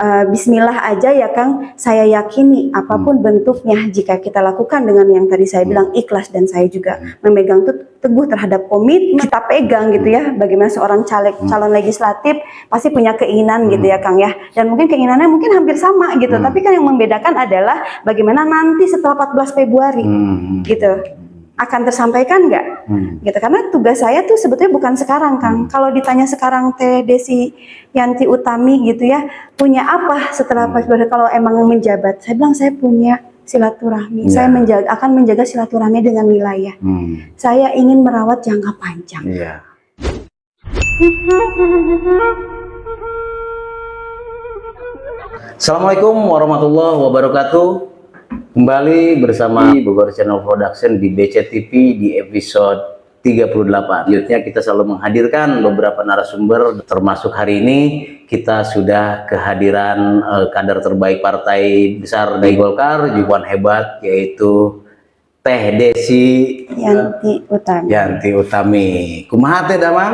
Bismillah aja ya Kang, saya yakini apapun bentuknya jika kita lakukan dengan yang tadi saya bilang ikhlas, dan saya juga memegang teguh terhadap komitmen kita pegang gitu ya. Bagaimana seorang calon legislatif pasti punya keinginan gitu ya Kang ya, dan mungkin keinginannya mungkin hampir sama gitu, tapi kan yang membedakan adalah bagaimana nanti setelah 14 Februari gitu akan tersampaikan nggak gitu, karena tugas saya tuh sebetulnya bukan sekarang Kang. Kalau ditanya sekarang Teh Desi Yanti Utami gitu ya, punya apa setelah kalau emang menjabat, saya bilang saya punya silaturahmi. Saya akan menjaga silaturahmi dengan wilayah. Saya ingin merawat jangka panjang. Assalamualaikum warahmatullahi wabarakatuh. Kembali bersama Bogor Channel Production di BCTV di episode 38. Selanjutnya kita selalu menghadirkan beberapa narasumber, termasuk hari ini kita sudah kehadiran kader terbaik partai besar dari Golkar, jutawan hebat, yaitu Teh Desi Yanti Utami. Kumaha Teh Damang?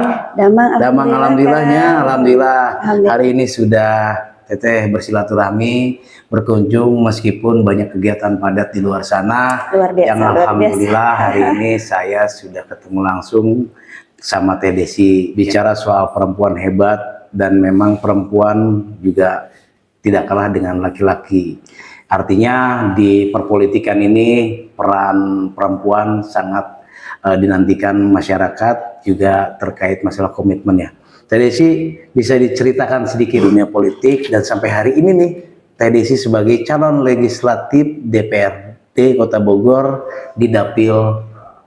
Damang alhamdulillahnya, alhamdulillah. Hari ini sudah Teteh bersilaturahmi, berkunjung meskipun banyak kegiatan padat di luar sana. Luar biasa, yang alhamdulillah hari ini saya sudah ketemu langsung sama Teh Desi, bicara soal perempuan hebat, dan memang perempuan juga tidak kalah dengan laki-laki. Artinya di perpolitikan ini peran perempuan sangat dinantikan masyarakat, juga terkait masalah komitmennya. Teh Desi bisa diceritakan sedikit dunia politik dan sampai hari ini nih Teh Desi sebagai calon legislatif DPRD Kota Bogor di Dapil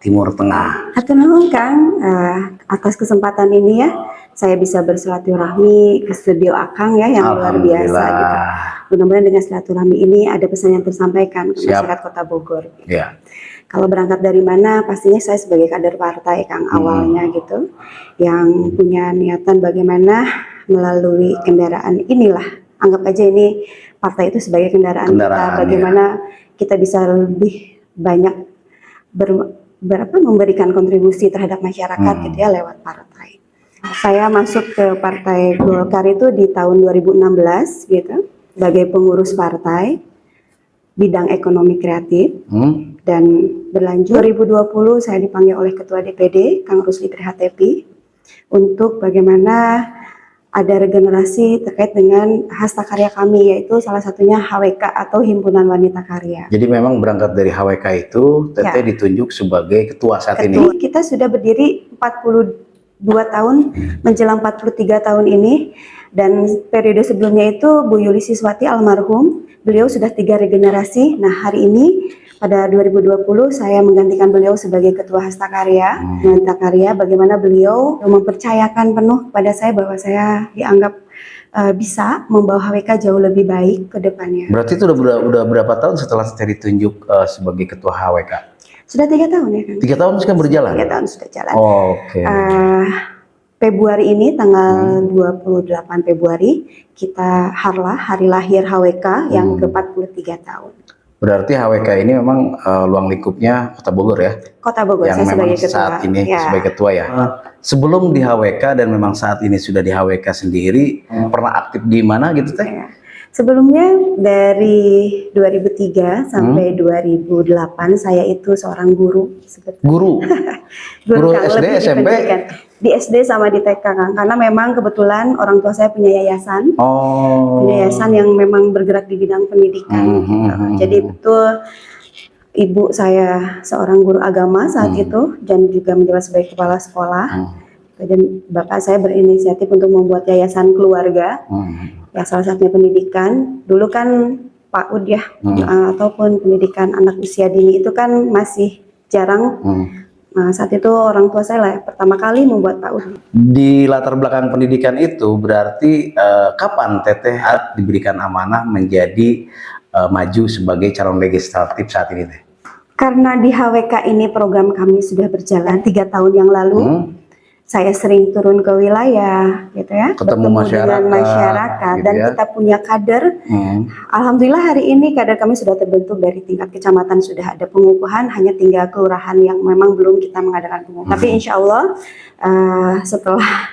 Timur Tengah. Hatur nuhun Kang, atas kesempatan ini ya, saya bisa bersilaturahmi ke studio Akang ya yang luar biasa gitu. Mudah-mudahan dengan silaturahmi ini ada pesan yang tersampaikan ke masyarakat Kota Bogor. Gitu. Kalau berangkat dari mana, pastinya saya sebagai kader partai Kang awalnya gitu, yang punya niatan bagaimana melalui kendaraan inilah, anggap aja ini partai itu sebagai kendaraan kita, bagaimana kita bisa lebih banyak memberikan kontribusi terhadap masyarakat gitu ya lewat partai. Saya masuk ke Partai Golkar itu di tahun 2016 gitu, sebagai pengurus partai bidang ekonomi kreatif. Dan berlanjut 2020 saya dipanggil oleh Ketua DPD Kang Rusli Trihatepi untuk bagaimana ada regenerasi terkait dengan hasta karya kami, yaitu salah satunya HWK atau Himpunan Wanita Karya. Jadi memang berangkat dari HWK itu Teteh ditunjuk sebagai ketua saat ini. Kita sudah berdiri 42 tahun menjelang 43 tahun ini, dan periode sebelumnya itu Bu Yuli Siswati almarhum, beliau sudah 3 regenerasi. Nah hari ini pada 2020 saya menggantikan beliau sebagai Ketua Hasta Karya, Wanita Karya. Bagaimana beliau mempercayakan penuh kepada saya bahwa saya dianggap bisa membawa HWK jauh lebih baik ke depannya. Berarti itu udah berapa tahun setelah saya ditunjuk sebagai Ketua HWK? Sudah 3 tahun ya kan? 3 tahun sekarang berjalan? 3 tahun sudah jalan. Februari ini tanggal 28 Februari kita harlah hari lahir HWK yang ke-43 tahun. Berarti HWK ini memang luang lingkupnya Kota Bogor ya? Kota Bogor, yang saya sebagai ketua. Saat ini sebagai ketua ya. Sebelum di HWK dan memang saat ini sudah di HWK sendiri, pernah aktif di mana gitu Teh? Sebelumnya dari 2003 sampai 2008 saya itu seorang guru. Guru? Guru SD, SMP? Di SD sama di TK Kang, karena memang kebetulan orang tua saya punya yayasan, punya yayasan yang memang bergerak di bidang pendidikan. Jadi betul ibu saya seorang guru agama saat itu dan juga menjabat sebagai kepala sekolah. Dan bapak saya berinisiatif untuk membuat yayasan keluarga, ya salah satunya pendidikan. Dulu kan PAUD ya, ataupun pendidikan anak usia dini itu kan masih jarang. Nah, saat itu orang tua saya lah pertama kali membuat PAUD. Di latar belakang pendidikan itu berarti kapan Teteh diberikan amanah menjadi maju sebagai calon legislatif saat ini Teh? Karena di HWK ini program kami sudah berjalan 3 tahun yang lalu. Saya sering turun ke wilayah gitu ya, ketemu dengan masyarakat gitu dan ya. Kita punya kader. Alhamdulillah hari ini kader kami sudah terbentuk dari tingkat kecamatan, sudah ada pengukuhan, hanya tinggal kelurahan yang memang belum kita mengadakan pengukuhan. Tapi insya Allah setelah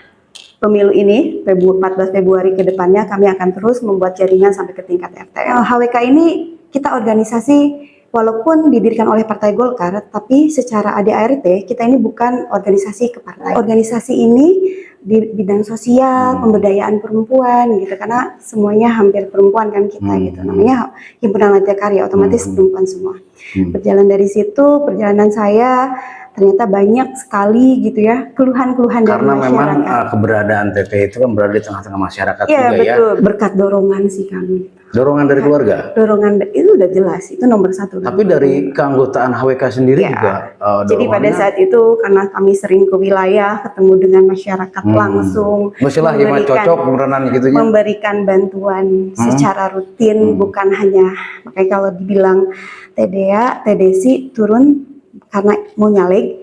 pemilu ini 14 Februari ke depannya kami akan terus membuat jaringan sampai ke tingkat RT. HWK ini kita organisasi walaupun didirikan oleh Partai Golkar, tapi secara ADART kita ini bukan organisasi kepartai. Organisasi ini di bidang sosial, pemberdayaan perempuan gitu, karena semuanya hampir perempuan kan kita gitu. Namanya Himpunan Lantia Karya, otomatis perempuan semua. Berjalan dari situ, perjalanan saya ternyata banyak sekali gitu ya keluhan-keluhan dari Karena memang masyarakat. keberadaan TP itu kan berada di tengah-tengah masyarakat Iya juga ya. betul, berkat dorongan sih kami. Dorongan dari keluarga. Dorongan itu udah jelas, itu nomor satu. Tapi dari keanggotaan HWK sendiri Ya. juga Jadi pada dorongannya- saat itu karena kami sering ke wilayah, ketemu dengan masyarakat langsung, Masalah yang cocok beneran gitu ya. memberikan bantuan secara rutin, bukan hanya makanya kalau dibilang TDA, TDC turun karena mau nyaleg.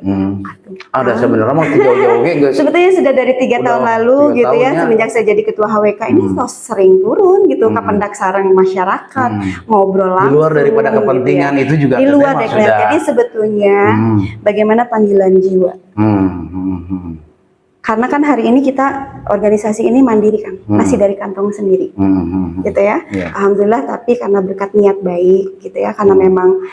Ada sebenarnya mau jauh-jauh guys. Sebetulnya sudah dari 3 tahun Udah lalu 3 gitu ya, tahunnya. semenjak saya jadi ketua HWK ini sering turun gitu, kapan sarang masyarakat, ngobrol Di langsung. luar daripada kepentingan gitu ya. itu juga di luar memang deklarasi. sudah. Jadi sebetulnya bagaimana panggilan jiwa. Karena kan hari ini kita organisasi ini mandiri kan, masih dari kantong sendiri, gitu ya. Iya. Alhamdulillah, tapi karena berkat niat baik, gitu ya, karena memang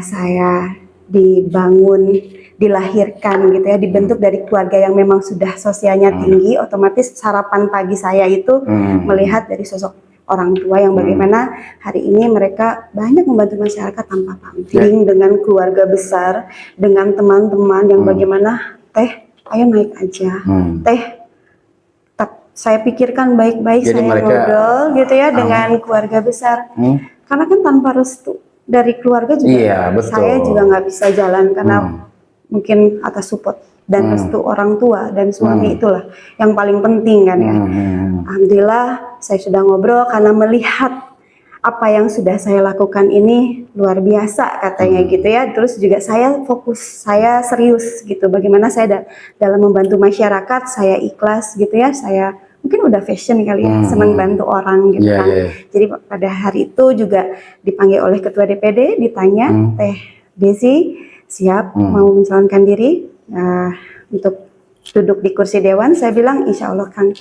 saya dibangun, dilahirkan, gitu ya, dibentuk dari keluarga yang memang sudah sosialnya tinggi, otomatis sarapan pagi saya itu melihat dari sosok orang tua yang bagaimana hari ini mereka banyak membantu masyarakat tanpa pamrih, dengan keluarga besar, dengan teman-teman yang bagaimana ayo naik aja, saya pikirkan baik-baik, Jadi saya mereka- ngobrol gitu ya dengan keluarga besar, karena kan tanpa restu dari keluarga juga, Iya, betul. saya juga nggak bisa jalan karena mungkin atas support dan restu orang tua dan suami itulah yang paling penting kan ya. Alhamdulillah saya sudah ngobrol karena melihat apa yang sudah saya lakukan ini luar biasa katanya gitu ya. Terus juga saya fokus, saya serius gitu. Bagaimana saya dalam membantu masyarakat, saya ikhlas gitu ya. Saya mungkin udah fashion kali ya, senang bantu orang gitu Iya, kan. iya. Jadi pada hari itu juga dipanggil oleh Ketua DPD, ditanya, Teh Desi siap mau mencalonkan diri untuk duduk di kursi dewan? Saya bilang insya Allah Kang,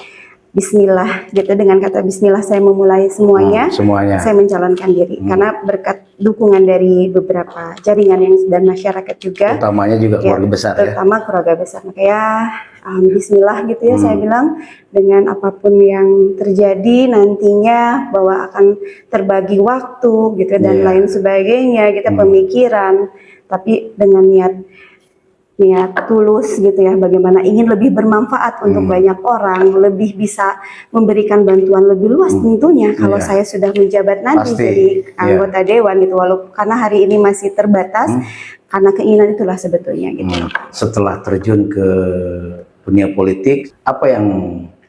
Bismillah gitu, dengan kata Bismillah saya memulai semuanya, semuanya. saya mencalonkan diri karena berkat dukungan dari beberapa jaringan yang dan masyarakat juga, Utamanya juga keluarga besar ya. terutama keluarga besar. Makanya Bismillah gitu ya, saya bilang dengan apapun yang terjadi nantinya bahwa akan terbagi waktu gitu dan lain sebagainya, kita pemikiran, tapi dengan niat tulus gitu ya, bagaimana ingin lebih bermanfaat untuk banyak orang, lebih bisa memberikan bantuan lebih luas tentunya kalau saya sudah menjabat nanti Pasti, jadi anggota dewan gitu, walaupun karena hari ini masih terbatas karena keinginan itulah sebetulnya gitu. Setelah terjun ke dunia politik, apa yang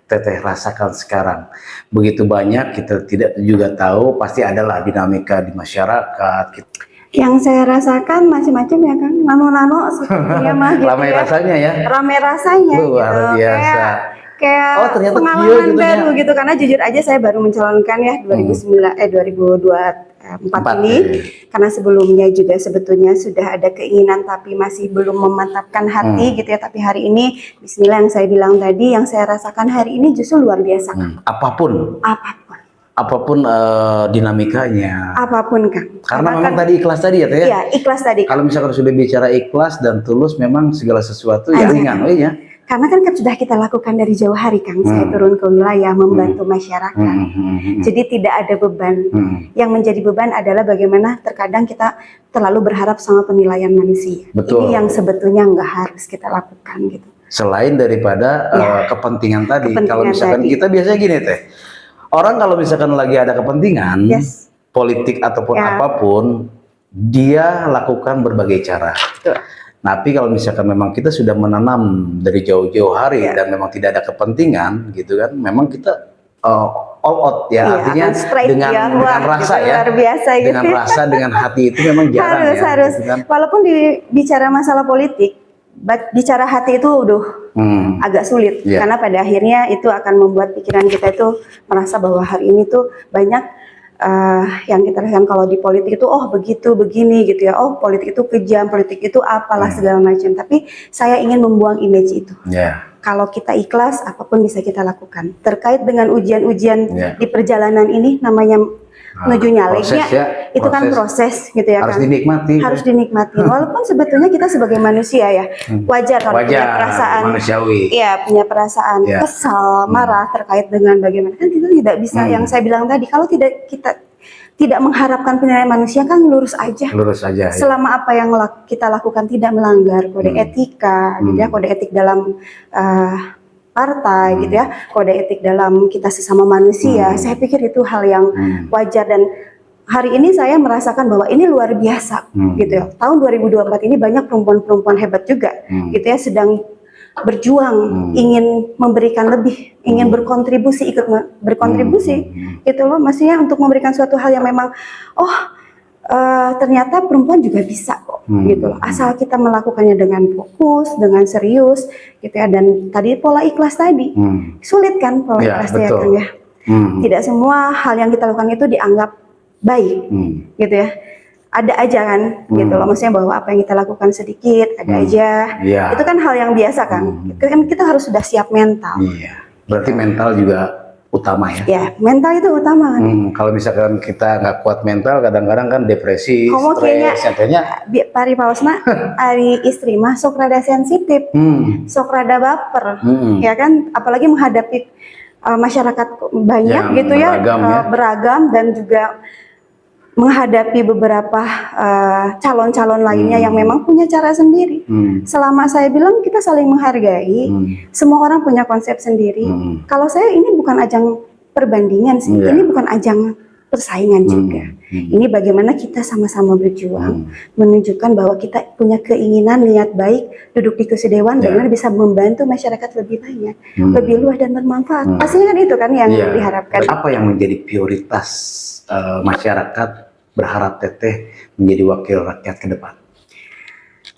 Teteh rasakan sekarang? Begitu banyak, kita tidak juga tahu, pasti adalah dinamika di masyarakat. Yang saya rasakan macam-macam ya kan, nano-nano sepertinya mah gitu Ramai ya. rasanya ya. Rame rasanya Luar gitu. biasa. Kayak Oh, ternyata pengalaman kieu gitu baru ya. gitu, karena jujur aja saya baru mencalonkan ya 2024 ini, karena sebelumnya juga sebetulnya sudah ada keinginan tapi masih belum memantapkan hati gitu ya, tapi hari ini Bismillah yang saya bilang tadi, yang saya rasakan hari ini justru luar biasa. Apapun dinamikanya. Apapun Kang. Karena memang tadi ikhlas tadi ya Teh. Iya, ikhlas tadi. Kalau misalkan sudah bicara ikhlas dan tulus, memang segala sesuatu ya ringan ya. Karena kan sudah kita lakukan dari jauh hari Kang, saya turun ke wilayah membantu masyarakat. Jadi tidak ada beban. Yang menjadi beban adalah bagaimana terkadang kita terlalu berharap sama penilaian manusia. Betul. Ini yang sebetulnya nggak harus kita lakukan gitu. Selain daripada kepentingan tadi. Kepentingan Kalau misalkan tadi. kita biasanya gini Teh. Orang kalau misalkan lagi ada kepentingan, politik ataupun apapun, dia lakukan berbagai cara. Betul. Tapi kalau misalkan memang kita sudah menanam dari jauh-jauh hari dan memang tidak ada kepentingan gitu kan, memang kita all out ya, artinya akan straight dengan rasa gitu, ya, luar biasa gitu. dengan rasa, dengan hati itu memang jarang harus. gitu kan. Walaupun bicara masalah politik, bicara hati itu agak sulit karena pada akhirnya itu akan membuat pikiran kita itu merasa bahwa hari ini tuh banyak yang kita rasakan kalau di politik itu begitu begini gitu ya, politik itu kejam, politik itu apalah segala macam, tapi saya ingin membuang image itu. kalau kita ikhlas, apapun bisa kita lakukan. Terkait dengan ujian-ujian Ya. di perjalanan ini, namanya menuju nyaleknya, proses ya, itu kan proses gitu ya harus kan. dinikmati. Harus dinikmati. Walaupun sebetulnya kita sebagai manusia ya, wajar kalau punya perasaan, manusiawi. iya punya perasaan Ya. kesal, marah terkait dengan bagaimana. Kan kita tidak bisa, yang saya bilang tadi, kalau kita tidak mengharapkan penilaian manusia, kan lurus aja. Lurus aja. Ya. Selama apa yang kita lakukan tidak melanggar kode etika, gitu ya, kode etik dalam partai, gitu ya, kode etik dalam kita sesama manusia, saya pikir itu hal yang wajar. Dan hari ini saya merasakan bahwa ini luar biasa, gitu ya. Tahun 2024 ini banyak perempuan-perempuan hebat juga, gitu ya, sedang berjuang, ingin memberikan lebih, ingin berkontribusi, ikut berkontribusi, gitu loh, maksudnya untuk memberikan suatu hal yang memang, ternyata perempuan juga bisa kok, gitu loh, asal kita melakukannya dengan fokus, dengan serius, gitu ya. Dan tadi pola ikhlas tadi, sulit kan pola Ya, ikhlasnya betul. kan ya, tidak semua hal yang kita lakukan itu dianggap baik, gitu ya. Ada aja kan, gitu loh, maksudnya bahwa apa yang kita lakukan sedikit, ada aja, Ya. itu kan hal yang biasa kan, kita harus sudah siap mental. Iya. Berarti mental juga utama ya. Ya, mental itu utama kan. Kalau misalkan kita nggak kuat mental, kadang-kadang kan depresi, Kamu kayaknya, katanya. Pari Pausna, ari istri mah sok rada sensitif, sok rada baper, ya kan, apalagi menghadapi masyarakat banyak Yang gitu ya, beragam ya. beragam, dan juga menghadapi beberapa calon-calon lainnya yang memang punya cara sendiri. Selama saya bilang kita saling menghargai, semua orang punya konsep sendiri. Kalau saya ini bukan ajang perbandingan sih, ini bukan ajang persaingan juga. Ini bagaimana kita sama-sama berjuang, menunjukkan bahwa kita punya keinginan, niat baik, duduk di kursi dewan, bagaimana bisa membantu masyarakat lebih banyak, lebih luas dan bermanfaat. Pastinya kan itu kan yang diharapkan. Apa yang menjadi prioritas masyarakat berharap Teteh menjadi wakil rakyat ke depan?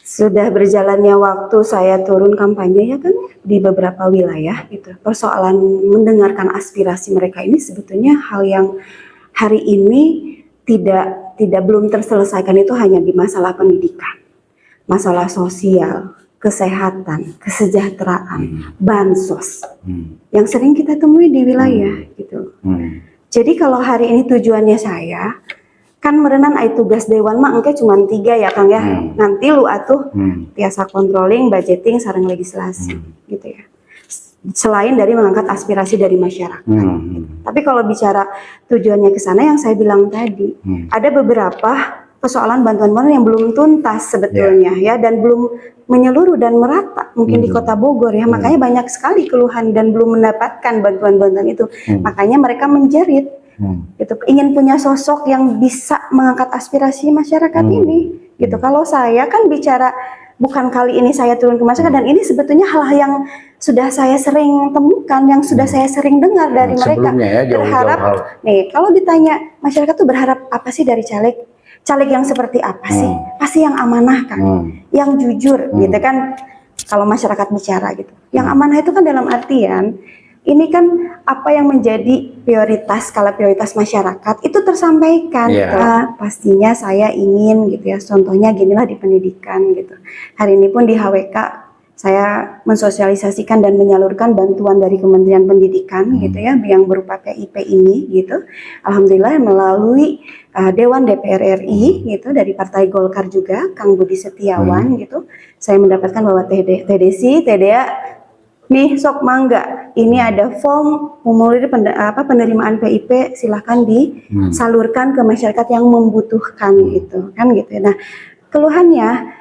Sudah berjalannya waktu saya turun kampanye ya kan di beberapa wilayah gitu. Persoalan mendengarkan aspirasi mereka ini sebetulnya hal yang hari ini tidak belum terselesaikan, itu hanya di masalah pendidikan, masalah sosial, kesehatan, kesejahteraan, bansos yang sering kita temui di wilayah gitu. Jadi kalau hari ini tujuannya saya kan merenan ai tugas dewan mah engke cuma 3 ya Kang ya. Nanti lu atuh tiasa controlling, budgeting, sareng legislasi gitu ya. Selain dari mengangkat aspirasi dari masyarakat. Tapi kalau bicara tujuannya ke sana yang saya bilang tadi, ada beberapa persoalan bantuan-bantuan yang belum tuntas sebetulnya ya, dan belum menyeluruh dan merata mungkin di Kota Bogor ya. Makanya banyak sekali keluhan dan belum mendapatkan bantuan-bantuan itu. Makanya mereka menjerit gitu, ingin punya sosok yang bisa mengangkat aspirasi masyarakat ini gitu. Kalau saya kan bicara, bukan kali ini saya turun ke masyarakat, dan ini sebetulnya hal yang sudah saya sering temukan, yang sudah saya sering dengar dari mereka. Ya, Berharap nih, kalau ditanya masyarakat tuh berharap apa sih dari caleg yang seperti apa sih? Pasti yang amanah kan, yang jujur gitu kan. Kalau masyarakat bicara gitu, yang amanah itu kan dalam artian ini kan apa yang menjadi prioritas, skala prioritas masyarakat itu tersampaikan. Pastinya saya ingin gitu ya, contohnya ginilah di pendidikan gitu. Hari ini pun di HWK saya mensosialisasikan dan menyalurkan bantuan dari Kementerian Pendidikan gitu ya, yang berupa PIP ini gitu. Alhamdulillah melalui Dewan DPR RI gitu, dari Partai Golkar juga, Kang Budi Setiawan gitu. Saya mendapatkan bahwa TDA nih sok mangga, ini ada form formulir penerimaan PIP, silahkan disalurkan ke masyarakat yang membutuhkan gitu kan gitu. Nah keluhannya,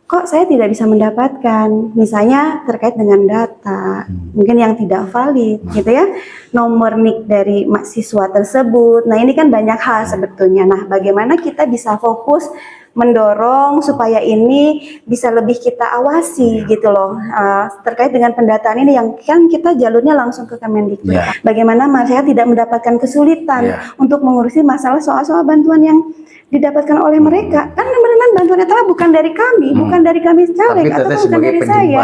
kok saya tidak bisa mendapatkan, misalnya terkait dengan data mungkin yang tidak valid gitu ya, nomor NIK dari mahasiswa tersebut. Nah ini kan banyak hal sebetulnya. Nah bagaimana kita bisa fokus mendorong supaya ini bisa lebih kita awasi gitu loh, terkait dengan pendataan ini yang kan kita jalurnya langsung ke Kemendikbud. Bagaimana masyarakat tidak mendapatkan kesulitan untuk mengurusi masalah soal-soal bantuan yang didapatkan oleh mereka. Kan beneran bantuan itu bukan dari kami, bukan dari kami caleg, atau bukan dari saya.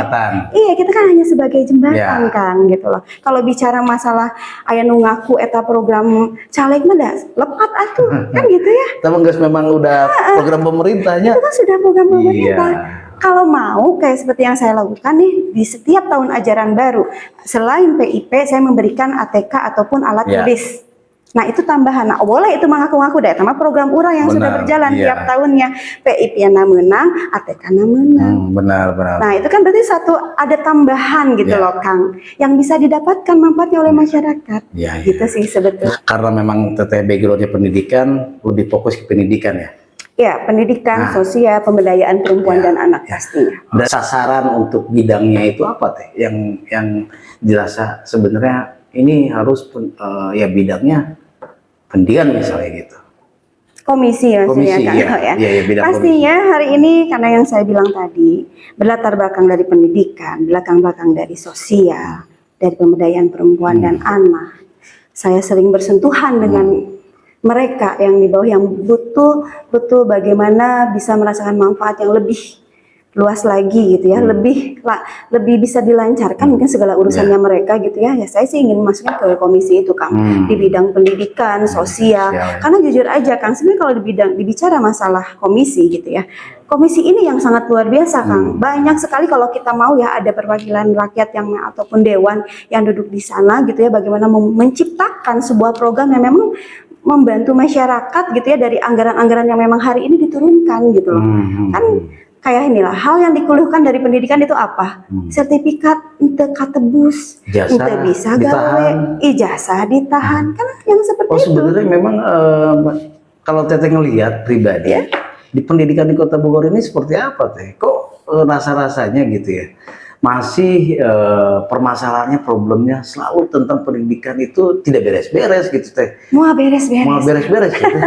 Iya, kita kan hanya sebagai jembatan kan gitu loh. Kalau bicara masalah aya nu ngaku eta program caleg mah dah lepat atuh kan gitu ya. Tapi guys memang udah program pemerintahnya. Itu kan sudah program pemerintah. Kalau mau kayak seperti yang saya lakukan nih di setiap tahun ajaran baru, selain PIP saya memberikan ATK ataupun alat Ya. tulis. Nah itu tambahan. Nah, boleh itu mengaku-ngaku deh, sama program urang yang sudah Benar, berjalan iya. tiap tahunnya. PIP-nya menang, ATK-nya menang. Benar. Nah itu kan berarti satu ada tambahan gitu Ya. loh Kang, yang bisa didapatkan manfaatnya oleh masyarakat. Ya, ya. Gitu sih sebetulnya. Karena memang teteh backgroundnya pendidikan, lebih fokus ke pendidikan ya. Ya, pendidikan, sosial, pemberdayaan perempuan Ya, dan anak pastinya. Dan sasaran untuk bidangnya itu apa teh? Yang dirasa sebenarnya ini harus ya bidangnya pendidikan misalnya gitu. Komisi ya, Komisi, Kang. iya. Ya. Iya, bidang Pastinya hari ini karena yang saya bilang tadi berlatar belakang dari pendidikan, belakang dari sosial, dari pemberdayaan perempuan dan anak. Saya sering bersentuhan dengan mereka yang di bawah yang betul bagaimana bisa merasakan manfaat yang lebih luas lagi gitu ya, lebih bisa dilancarkan mungkin segala urusannya mereka gitu ya. Ya saya sih ingin masuknya ke komisi itu Kang, di bidang pendidikan, sosial. Ya. Karena jujur aja Kang, sebenarnya kalau dibicara masalah komisi gitu ya, komisi ini yang sangat luar biasa Kang. Banyak sekali kalau kita mau ya ada perwakilan rakyat yang ataupun dewan yang duduk di sana gitu ya, bagaimana menciptakan sebuah program yang memang membantu masyarakat gitu ya dari anggaran-anggaran yang memang hari ini diturunkan gitu loh. Kan kayak inilah hal yang dikeluhkan dari pendidikan itu apa? Sertifikat ente katebus, Ijazah ente bisa ditahan. gawe, ijazah ditahan, kan yang seperti itu. Sebenarnya memang kalau teteh ngelihat pribadi di pendidikan di Kota Bogor ini seperti apa teh? Kok rasa-rasanya gitu ya? Masih permasalahannya, problemnya selalu tentang pendidikan itu tidak beres-beres gitu teh. Mau beres-beres. Mau beres-beres gitu.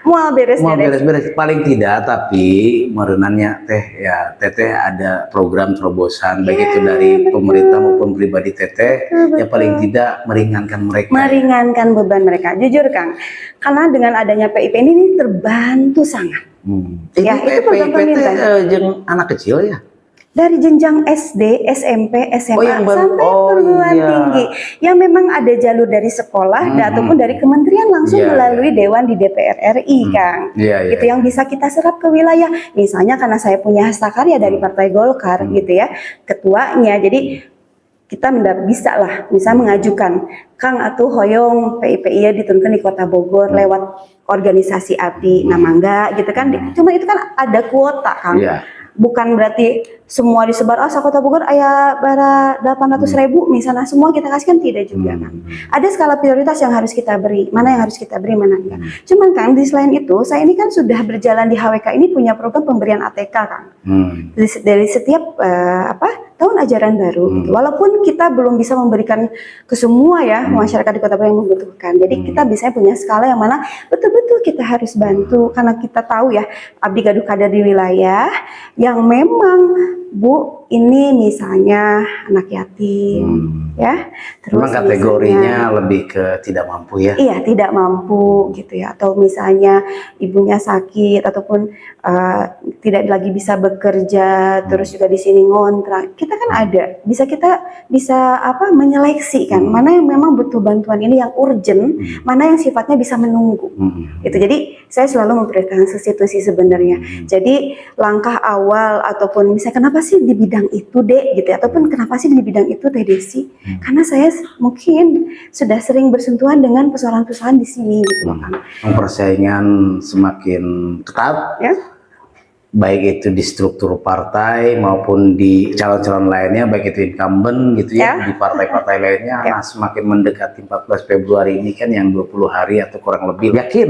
Mau beres-beres. Paling tidak, tapi merenannya teh ya teteh ada program terobosan baik itu dari pemerintah maupun pribadi teteh ya paling tidak meringankan mereka. Meringankan beban mereka. Jujur Kang, karena dengan adanya PIP ini terbantu sangat. Ya, itu program pemerintah. Jeung anak kecil ya. Dari jenjang SD, SMP, SMA yang baru, sampai perguruan tinggi, yang memang ada jalur dari sekolah ataupun dari kementerian langsung melalui dewan di DPR RI, Kang. Itu yang bisa kita serap ke wilayah. Misalnya karena saya punya hastakarya dari Partai Golkar, gitu ya, ketuanya. Jadi kita bisa lah, bisa mengajukan, Kang atuh hoyong PIPI diturunkan di Kota Bogor lewat organisasi ABDI, nama enggak, gitu kan? Cuma itu kan ada kuota, Kang. Bukan berarti semua disebar, Kota Bogor aya bara 800.000 misalnya, semua kita kasihkan, tidak juga kan. Ada skala prioritas yang harus kita beri, mana yang harus kita beri, mana enggak. Cuman kan di selain itu, saya ini kan sudah berjalan di HWK ini punya program pemberian ATK Kang. Dari setiap tahun ajaran baru gitu. Walaupun kita belum bisa memberikan ke semua ya masyarakat di Kota Bogor yang membutuhkan. Jadi kita bisa punya skala yang mana betul-betul kita harus bantu, karena kita tahu ya abdi gaduh kader di wilayah yang memang Bu ini misalnya anak yatim ya, terus memang kategorinya lebih ke tidak mampu ya. Iya, tidak mampu gitu ya, atau misalnya ibunya sakit ataupun tidak lagi bisa bekerja, terus juga di sini ngontrak. Kita kan kita bisa menyeleksi kan mana yang memang butuh bantuan ini yang urgent, mana yang sifatnya bisa menunggu. Gitu. Jadi saya selalu memprioritaskan situ sih sebenarnya. Jadi langkah awal ataupun misalnya kenapa sih di bidang itu Dek gitu ya, ataupun kenapa sih di bidang itu Teh Desi? Karena saya mungkin sudah sering bersentuhan dengan persoalan-persoalan di sini gitu kan. Persaingan semakin ketat. Ya. Baik itu di struktur partai maupun di calon-calon lainnya, baik itu incumbent gitu ya, di partai-partai lainnya. Nah, semakin mendekati 14 Februari ini kan yang 20 hari atau kurang lebih, yakin?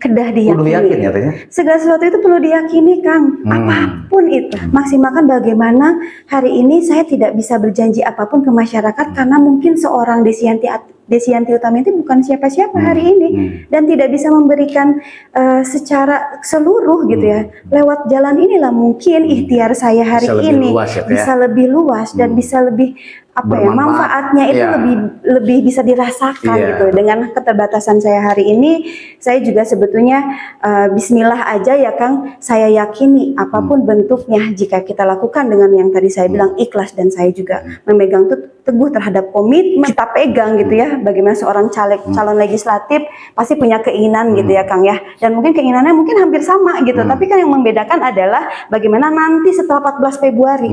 Kedah diyakini. Perlu yakin ya Tanya? Segala sesuatu itu perlu diyakini Kang, apapun itu. Maksimalkan bagaimana hari ini saya tidak bisa berjanji apapun ke masyarakat karena mungkin seorang Desianti Utami itu bukan siapa-siapa hari ini dan tidak bisa memberikan secara seluruh gitu ya. Lewat jalan inilah mungkin ikhtiar saya hari ini bisa lebih luas dan bisa lebih apa ya, manfaatnya itu lebih bisa dirasakan gitu. Dengan keterbatasan saya hari ini, saya juga sebetulnya Bismillah aja ya Kang, saya yakini apapun bentuknya jika kita lakukan dengan yang tadi saya bilang ikhlas, dan saya juga memegang teguh terhadap komitmen kita pegang gitu ya. Bagaimana seorang calon legislatif pasti punya keinginan gitu ya Kang ya, dan mungkin keinginannya mungkin hampir sama gitu, tapi kan yang membedakan adalah bagaimana nanti setelah 14 Februari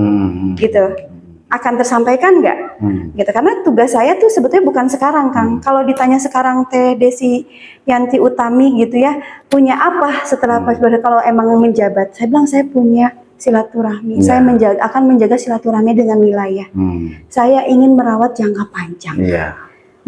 gitu akan tersampaikan nggak gitu. Karena tugas saya tuh sebetulnya bukan sekarang Kang. Kalau ditanya sekarang Teh Desi Yanti Utami gitu ya, punya apa setelah kalau emang menjabat, saya bilang saya punya silaturahmi. Saya akan menjaga silaturahmi dengan wilayah. Saya ingin merawat jangka panjang.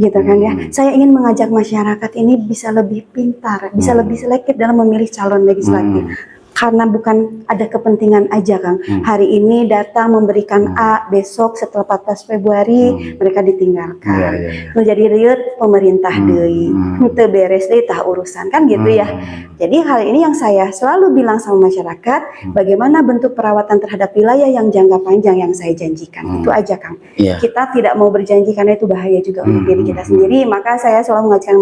Gitu kan ya. Saya ingin mengajak masyarakat ini bisa lebih pintar, bisa lebih selektif dalam memilih calon legislatif. Karena bukan ada kepentingan aja Kang. Hari ini datang memberikan A, besok setelah 14 Februari mereka ditinggalkan. Jadi riut pemerintah deui. Teu beres deui tah urusan kan gitu ya. Jadi hal ini yang saya selalu bilang sama masyarakat, bagaimana bentuk perawatan terhadap wilayah yang jangka panjang yang saya janjikan. Itu aja Kang. Kita tidak mau berjanji karena itu bahaya juga untuk diri kita sendiri. Maka saya selalu mengajarkan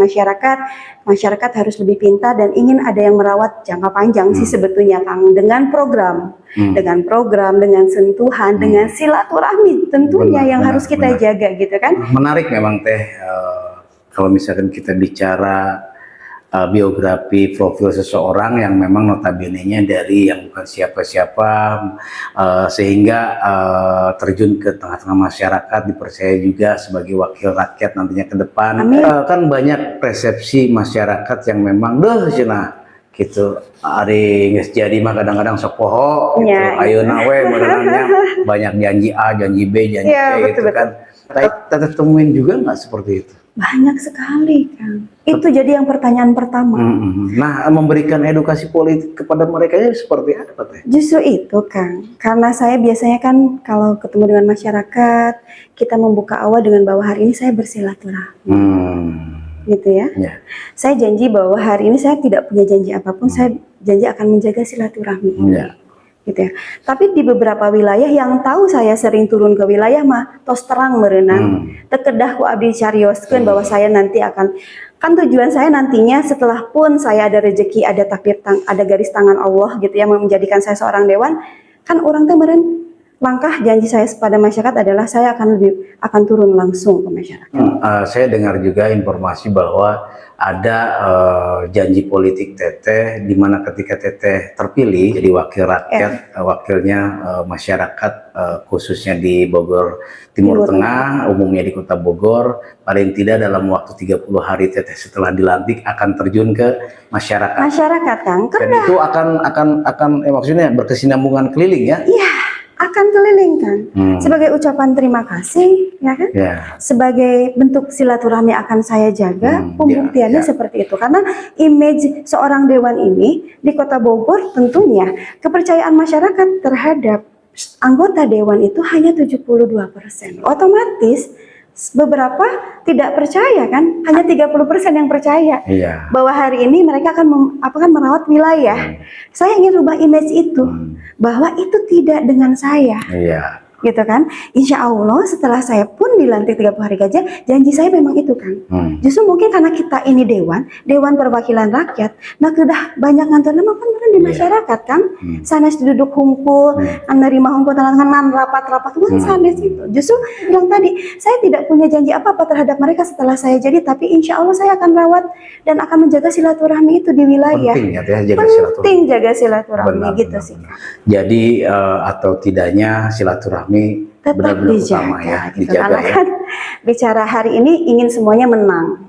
masyarakat harus lebih pintar dan ingin ada yang merawat jangka panjang sih sebetulnya Kang, dengan program, dengan sentuhan, dengan silaturahmi tentunya yang harus kita jaga gitu kan. Menarik memang Teh, kalau misalkan kita bicara biografi profil seseorang yang memang notabene-nya dari yang bukan siapa-siapa, sehingga terjun ke tengah-tengah masyarakat, dipercaya juga sebagai wakil rakyat nantinya ke depan. Kan banyak persepsi masyarakat yang memang gitu, ari geus jadi mah kadang-kadang sok poho gitu. Ayeuna we merenangnya banyak janji A, janji B, janji C gitu kan. Kita temuin juga nggak seperti itu? Banyak sekali Kang. Itu jadi yang pertanyaan pertama. Nah, memberikan edukasi politik kepada mereka ini seperti apa Teh? Justru itu Kang. Karena saya biasanya kan kalau ketemu dengan masyarakat, kita membuka awal dengan bahwa hari ini saya bersilaturahmi. Gitu ya. Saya janji bahwa hari ini saya tidak punya janji apapun, saya janji akan menjaga silaturahmi ini. Gitu ya. Tapi di beberapa wilayah yang tahu saya sering turun ke wilayah mah tos terang merenang. Tekedah ku abdi carioskeun bahwa saya nanti akan, kan tujuan saya nantinya setelah pun saya ada rezeki, ada takdir, ada garis tangan Allah gitu ya menjadikan saya seorang dewan, kan orang teh meren langkah janji saya kepada masyarakat adalah saya akan turun langsung ke masyarakat. Saya dengar juga informasi bahwa ada janji politik Teteh, di mana ketika Teteh terpilih jadi wakil rakyat, wakilnya masyarakat, khususnya di Bogor Timur Tengah, umumnya di Kota Bogor, paling tidak dalam waktu 30 hari Teteh setelah dilantik akan terjun ke masyarakat. Masyarakat Kang, dan itu akan maksudnya berkesinambungan keliling ya? Iya. Akan keliling kan, sebagai ucapan terima kasih, ya kan? Sebagai bentuk silaturahmi akan saya jaga, pembuktiannya seperti itu. Karena image seorang dewan ini di Kota Bogor tentunya kepercayaan masyarakat terhadap anggota dewan itu hanya 72%. Otomatis beberapa tidak percaya kan, hanya 30% yang percaya bahwa hari ini mereka akan merawat wilayah. Saya ingin rubah image itu, bahwa itu tidak dengan saya. Gitu kan, insya Allah setelah saya pun dilantik 30 hari gajah, janji saya memang itu kan. Justru mungkin karena kita ini dewan perwakilan rakyat, nah kedah banyak ngantor nama kan di masyarakat kan, sanes duduk hunkul, menerima hunkul tangan rapat-rapat kan sanes itu. Justru bilang tadi, saya tidak punya janji apa-apa terhadap mereka setelah saya jadi, tapi insya Allah saya akan rawat dan akan menjaga silaturahmi itu di wilayah. Penting jaga silaturahmi gitu sih. Jadi atau tidaknya silaturahmi tetap dijaga, gitu. Karena kan bicara hari ini ingin semuanya menang,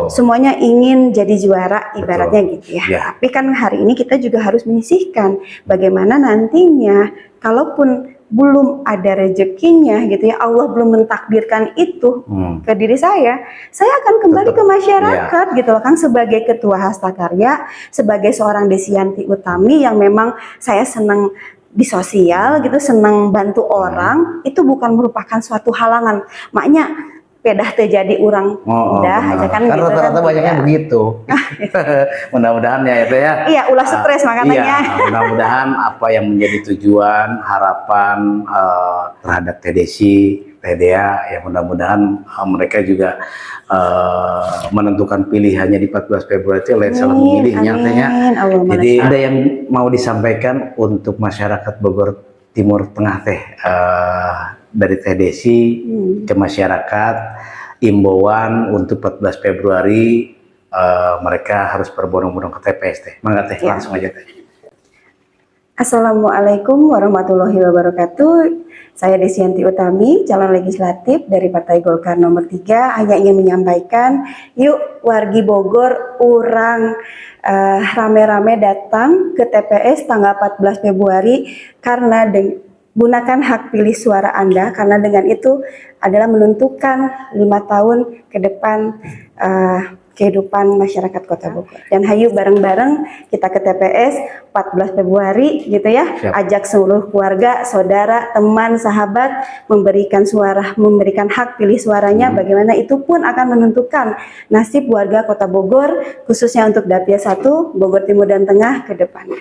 semuanya ingin jadi juara ibaratnya gitu ya. Tapi kan hari ini kita juga harus menyisihkan bagaimana nantinya kalaupun belum ada rezekinya gitu ya, Allah belum mentakdirkan itu ke diri saya akan kembali ke masyarakat gitu loh Kang, sebagai ketua Hasta Karya, sebagai seorang Desi Yanti Utami yang memang saya senang di sosial gitu, senang bantu orang, itu bukan merupakan suatu halangan. Maknya pedah terjadi orang aja kan gitu. Rata-rata banyaknya begitu. Mudah-mudahan ya itu ya. Iya, ulah stres makanya. Iya, mudah-mudahan apa yang menjadi tujuan, harapan terhadap Teh Desi Teh Dea, ya mudah-mudahan mereka juga menentukan pilihannya di 14 Februari itu lain salah memilih nyatanya. Jadi ada yang mau disampaikan untuk masyarakat Bogor Timur Tengah Teh, dari Teh Desi ke masyarakat, imbauan untuk 14 Februari mereka harus berbondong-bondong ke TPS Teh. Mangga Teh, langsung aja Teh. Assalamualaikum warahmatullahi wabarakatuh. Saya Desianti Utami, calon legislatif dari Partai Golkar nomor 3, hanya ingin menyampaikan, yuk wargi Bogor, orang rame-rame datang ke TPS tanggal 14 Februari karena gunakan hak pilih suara Anda, karena dengan itu adalah menentukan 5 tahun ke depan kehidupan masyarakat Kota Bogor. Dan hayu bareng-bareng kita ke TPS 14 Februari gitu ya. Siap. Ajak seluruh keluarga, saudara, teman, sahabat memberikan suara, memberikan hak pilih suaranya. Bagaimana itu pun akan menentukan nasib warga Kota Bogor, khususnya untuk Dapil 1 Bogor Timur dan Tengah ke depannya.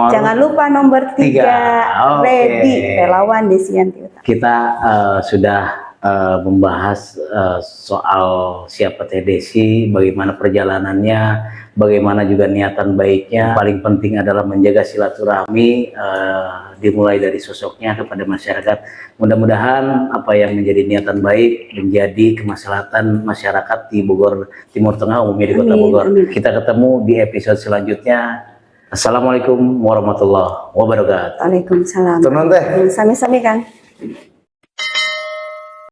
Jangan lupa nomor 3, ready, relawan Desianti Utami. Kita sudah membahas soal siapa Teh Desi, bagaimana perjalanannya, bagaimana juga niatan baiknya. Paling penting adalah menjaga silaturahmi, dimulai dari sosoknya kepada masyarakat. Mudah-mudahan apa yang menjadi niatan baik menjadi kemaslahatan masyarakat di Bogor Timur Tengah, umumnya di Kota Bogor. Kita ketemu di episode selanjutnya. Assalamualaikum warahmatullahi wabarakatuh. Waalaikumsalam. Tenang Teh. Sami-sami Kang.